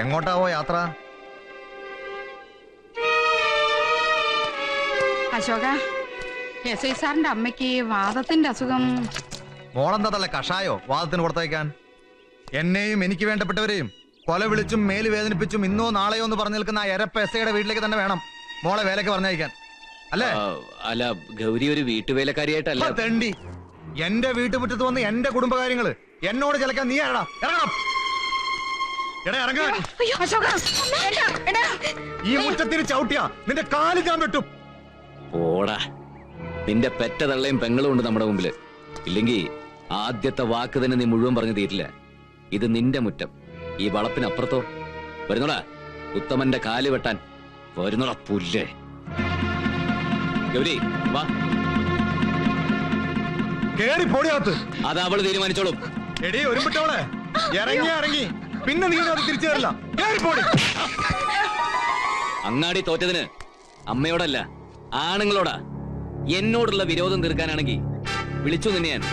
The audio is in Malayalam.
എങ്ങോട്ടാവോ യാത്ര? അശോക, എസ് ഐ സാറിന്റെ അമ്മയ്ക്ക് വാദത്തിന്റെ അസുഖം. മോളെന്താ തള്ള കഷായോ വാദത്തിന് പുറത്തേക്കാൻ? എന്നെയും എനിക്ക് വേണ്ടപ്പെട്ടവരെയും കൊല വിളിച്ചും മേല് വേദനിപ്പിച്ചും ഇന്നോ നാളെയോ എന്ന് പറഞ്ഞു നിൽക്കുന്ന ആ എരപ്പ എസ് ഐയുടെ വീട്ടിലേക്ക് തന്നെ വേണം മോളെ വേലക്ക് പറഞ്ഞയക്കാൻ, അല്ലേ? അല്ല, ഗൗരി ഒരു വീട്ടുവേലക്കാരിയായിട്ടല്ല. തെണ്ടി, എന്റെ വീട്ടുമുറ്റത്ത് വന്ന് എന്റെ കുടുംബകാര്യങ്ങള് എന്നോട് ചിലക്കാൻ നീ ആരടാ? ഇറങ്ങണം. എടാ ഇറങ്ങാൻ. ഈ മുറ്റത്തിന് ചവിട്ടിയാ നിന്റെ കാല് ഞാൻ വെട്ടും. ഓടാ, നിന്റെ പെറ്റ തള്ളയും പെങ്ങളും ഉണ്ട് നമ്മുടെ മുമ്പില്. ഇല്ലെങ്കിൽ ആദ്യത്തെ വാക്ക് തന്നെ നീ മുഴുവൻ പറഞ്ഞു തീരില്ല. ഇത് നിന്റെ മുറ്റം, ഈ വളപ്പിനപ്പുറത്തോ. വരുന്നോടാ ഉത്തമന്റെ കാല് വെട്ടാൻ. വരുന്നോടാ പുല്ലേ. ഗൗരി വാ. കേറി പൊടിയാത്ത്. അത് അവള് തീരുമാനിച്ചോളും. എടീ ഒരുമിട്ടോളെ, ഇറങ്ങി പിന്നെ നീ അത് തിരിച്ചു തരില്ല. കേറി പോടി. അങ്ങാടി തോറ്റതിന് അമ്മയോടല്ല ആണുങ്ങളോടാ. എന്നോടുള്ള വിരോധം തീർക്കാനാണെങ്കിൽ വിളിച്ചു നിന്നെ ഞാൻ.